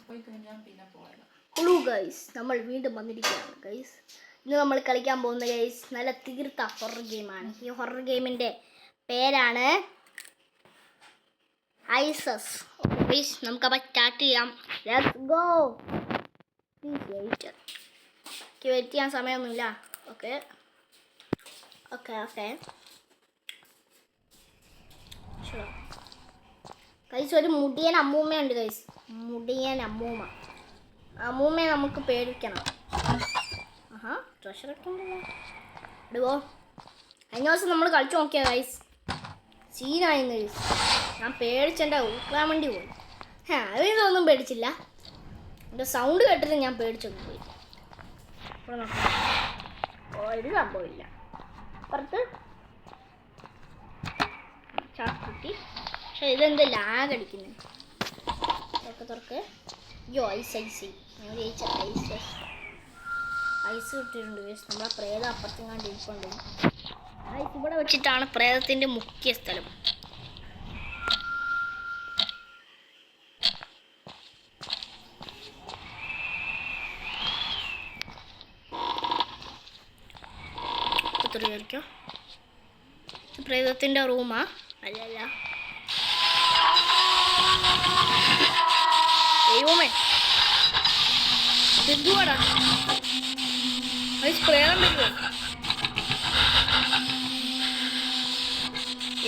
Hello guys, നമ്മൾ വീണ്ടും വന്നിരിക്കുകയാണ് ഗൈസ്. ഇന്ന് നമ്മൾ കളിക്കാൻ പോകുന്ന ഗൈസ് നല്ല തീർത്ത ഹൊറർ ഗെയിമാണ്. ഈ ഹൊറർ ഗെയിമിൻ്റെ പേരാണ് ഐസസ്. ഗൈസ് നമുക്കപ്പോൾ സ്റ്റാർട്ട് ചെയ്യാം. Let's go. Please wait. Wait ചെയ്യാൻ സമയമൊന്നുമില്ല. ഓക്കെ ഓക്കെ ഓക്കെ ഗൈസ്, ഒരു മുടിയൻ അമ്മൂമ്മയുണ്ട് ഗൈസ്. മുടിയൻ അമ്മൂമ്മയെ നമുക്ക് പേടിക്കണം. ട്രഷറൊക്കെ ഉണ്ടല്ലോ. ഇടുവോ? കഴിഞ്ഞ ദിവസം നമ്മൾ കളിച്ചു നോക്കിയ ഗൈസ്, സീനായിരുന്നു ഗൈസ്. ഞാൻ പേടിച്ചെൻ്റെ ഊക്കാൻ വേണ്ടി പോയി. അതിനൊന്നും പേടിച്ചില്ല. എൻ്റെ സൗണ്ട് കേട്ടിട്ട് ഞാൻ പേടിച്ചൊന്നും പോയി. ഇവിടെ നോക്കാം. ഒരു സംഭവമില്ല. പുറത്ത് ചാക്കുട്ടി. പക്ഷെ ഇതെന്ത് ലാഗ് അടിക്കുന്നത്? തുറക്ക്. അയ്യോ, ഐസ് ഞാൻ ജയിച്ച ഐസ് കിട്ടിയിട്ടുണ്ട് ഗൈസ്. നമ്മളെ പ്രേതം അപ്പുറത്തെങ്ങാണ്ട് ഇരിപ്പുണ്ട്. ഇവിടെ വെച്ചിട്ടാണ് പ്രേതത്തിൻ്റെ മുഖ്യ സ്ഥലം. വിചാരിക്കോ പ്രേതത്തിൻ്റെ റൂമാ? അല്ല, ദൈവമേ, എന്തുവാടാ പ്രേതം പറ്റുമോ?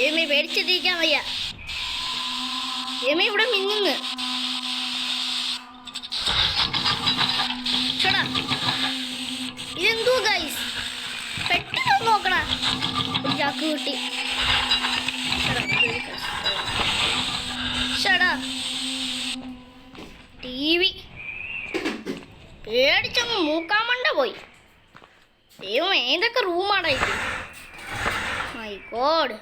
ഏമി പേടിച്ചിട്ടിരിക്കാൻ വയ്യ. ഏമി ഇവിടെ മിന്നുന്ന്. ചേടാ, ഇതെന്തോ ഗൈസ്, പെട്ടെന്ന് നോക്കണ. ചാക്ക് കിട്ടി. ചേടാ, TV പേടിച്ചങ്ങ് മൂക്കാൻ മണ്ട പോയി. ദൈവം, ഏതൊക്കെ റൂമാടാ ഇത്? My God.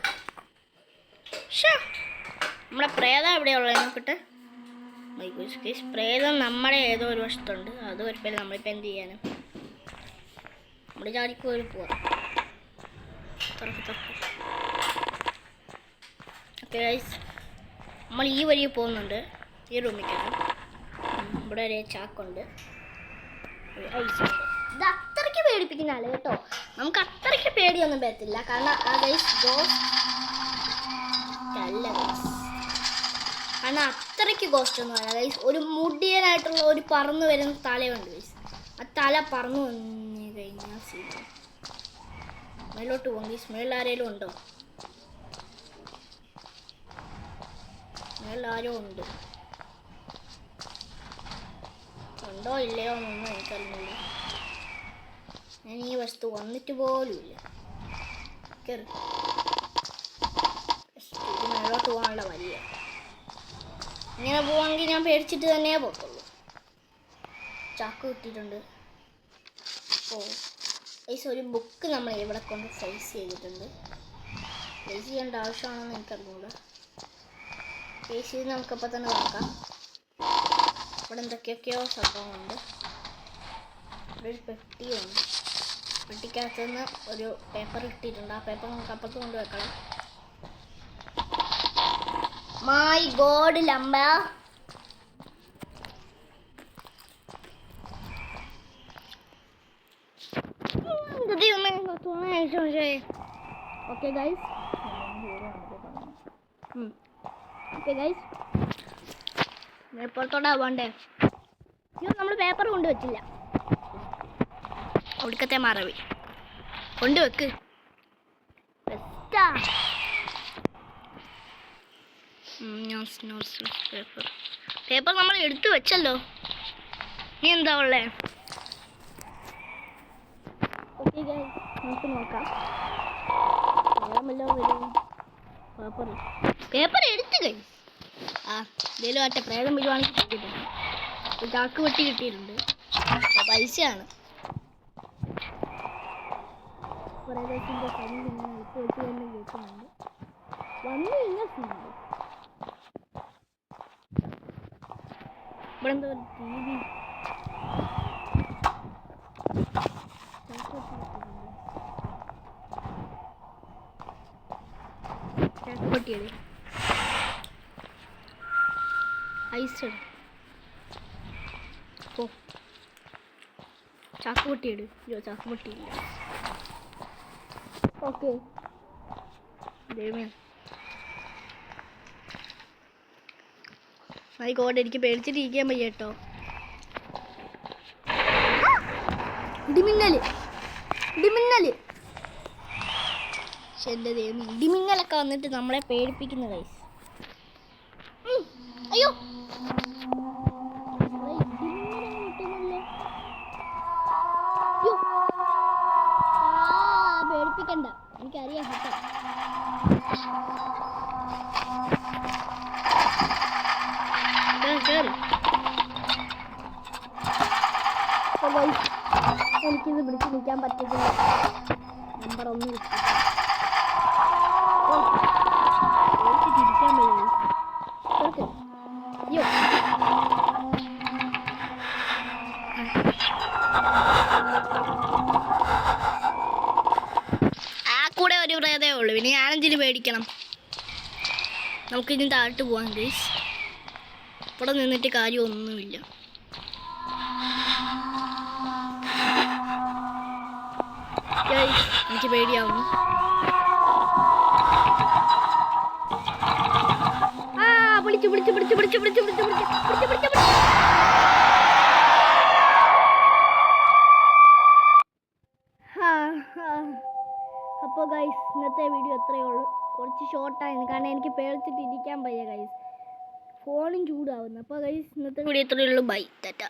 നമ്മുടെ പ്രേതം എവിടെയുള്ളത് നോക്കട്ടെ. മൈ ഗോഡ്, പ്രേതം നമ്മുടെ ഏതോ ഒരു വശത്തുണ്ട്. അത് കുഴപ്പമില്ല. നമ്മളിപ്പോൾ എന്ത് ചെയ്യാനും? നമ്മുടെ ജാതിക്ക് ഒരു പോവാം. തുറക്ക്. ഓക്കെ ഗൈസ്, നമ്മൾ ഈ വഴി പോകുന്നുണ്ട്. ഈ റൂമിലേക്കാണ്. ഇവിടെ ഒരു ചാക്കുണ്ട്, ഐസുണ്ട്. ഇത് അത്രയ്ക്ക് പേടിപ്പിക്കുന്നതല്ല കേട്ടോ. നമുക്ക് അത്രയ്ക്ക് പേടിയൊന്നും പറ്റില്ല. കാരണം ആ ഗൈസ് ഗോസ്റ്റ് അല്ല ഗൈസ്. കാരണം അത്രയ്ക്ക് ഗോസ്റ്റ് ഒന്നും അല്ല ഗൈസ്. ഒരു മുടിയനായിട്ടുള്ള ഒരു പറന്ന് വരുന്ന തലയുണ്ട് ഗൈസ്. ആ തല പറന്നു വന്നു കഴിഞ്ഞാൽ സീറ്റ് മേലോട്ട് പോകും ഗൈസ്. മേളിലാരേലും ഉണ്ടോ? മേളിലാരോ ഉണ്ട്. ഉണ്ടോ ഇല്ലയോ എന്നൊന്നും എനിക്കറിയില്ല. ഞാൻ ഈ വസ്തു വന്നിട്ട് പോലുമില്ല. കയറി മേലോട്ട് പോകാനുള്ള വഴിയ. ഇങ്ങനെ പോവാണെങ്കിൽ ഞാൻ പേടിച്ചിട്ട് തന്നെ പോകത്തുള്ളൂ. ചാക്ക് കിട്ടിയിട്ടുണ്ട്. ഗൈസ്, ഒരു ബുക്ക് നമ്മൾ ഇവിടെ കൊണ്ട് സൈസ് ചെയ്തിട്ടുണ്ട്. സൈസ് ചെയ്യേണ്ട ആവശ്യമാണെന്ന് എനിക്കറിഞ്ഞൂടാ. സൈസ് ചെയ്ത് നമുക്കപ്പോൾ തന്നെ നോക്കാം. ഇവിടെ എന്തൊക്കെയൊക്കെയോ സംഭവമുണ്ട്. ഇവിടെ ഒരു പെട്ടിയുണ്ട്. പെട്ടിക്കകത്ത് നിന്ന് ഒരു പേപ്പർ ഇട്ടിട്ടുണ്ട്. ആ പേപ്പർ നമുക്ക് അപ്പുറത്ത് കൊണ്ട് വെക്കണം. മൈ ഗോഡ് ലംബ. ഓക്കെ ഗൈസ്, പുറത്തോട്ടാ പോണ്ടേ? അയ്യോ, നമ്മൾ പേപ്പർ കൊണ്ടുവച്ചില്ല. ഒടുക്കത്തെ മറവി. കൊണ്ടുവെക്ക്. പേപ്പർ നമ്മൾ എടുത്തു വെച്ചല്ലോ. നീ എന്താ ഉള്ളേ? ഓക്കെ ഗൈസ്, നമുക്ക് നോക്കാം. പേപ്പർ എടുത്ത് ഗൈസ്. ഇതിലും മറ്റേ പ്രേതം വരുവാണെങ്കിൽ കിട്ടിയിട്ടുണ്ട്. ചാക്ക് വെട്ടി കിട്ടിയിട്ടുണ്ട്. പൈസയാണ്. പ്രേതത്തിൻ്റെ കണ്ണിൽ ഇങ്ങനെ വെച്ച് തന്നെ കേൾക്കുന്നുണ്ട്. വന്നു കഴിഞ്ഞാൽ സീനുണ്ട്. ഇവിടെ എന്താ ഒരു TV. ചാക്ക് പൊട്ടിയത്. ഐസ് ഓ ചാക്കുപൊട്ടി ഇട്. അയ്യോ ചാക്കുപൊട്ടി ഇല്ല. ഓക്കെ ആയിക്കോട്ടെ, എനിക്ക് പേടിച്ചിട്ടിരിക്കാൻ വയ്യ കേട്ടോ. ഇടിമിന്നല് ഇടിമിന്നല് എൻ്റെ ദൈവം, ഇടിമിന്നലൊക്കെ വന്നിട്ട് നമ്മളെ പേടിപ്പിക്കുന്ന ഗൈസ്. അയ്യോ പേടിപ്പിക്കണ്ട, എനിക്കറിയാം കേട്ടോ. എനിക്കിത് പിടിച്ച് നിൽക്കാൻ പറ്റത്തില്ല. നമ്പർ 1 കിട്ടി. തിരിക്കാൻ പറ്റും. അയ്യോ ആ കൂടെ ഒരു പ്രേതേ ഉള്ളൂ, പിന്നെ ഞാനെന്തിന് പേടിക്കണം. നമുക്കിനി താഴോട്ട് പോവാം ഗൈസ്. ഇവിടെ നിന്നിട്ട് കാര്യമൊന്നുമില്ല. എനിക്ക് പേടിയാവുന്നു. പിടിച്ചു പിടിച്ചു പിടിച്ചു പിടിച്ചു പിടിച്ചു പിടിച്ചു പിടിച്ചു പിടിച്ചു പിടിച്ചു. അപ്പോൾ ഗൈസ് ഇന്നത്തെ വീഡിയോ എത്രയേ ഉള്ളൂ. കുറച്ച് ഷോർട്ടായിരുന്നു, കാരണം എനിക്ക് പേടിച്ചിട്ട് ഇരിക്കാൻ വയ്യ ഗൈസ്. ഫോണും ചൂടാവുന്നു. അപ്പോൾ ഗൈസ് ഇന്നത്തെ വീഡിയോ എത്രയേ ഉള്ളൂ. ബൈ ടാറ്റ.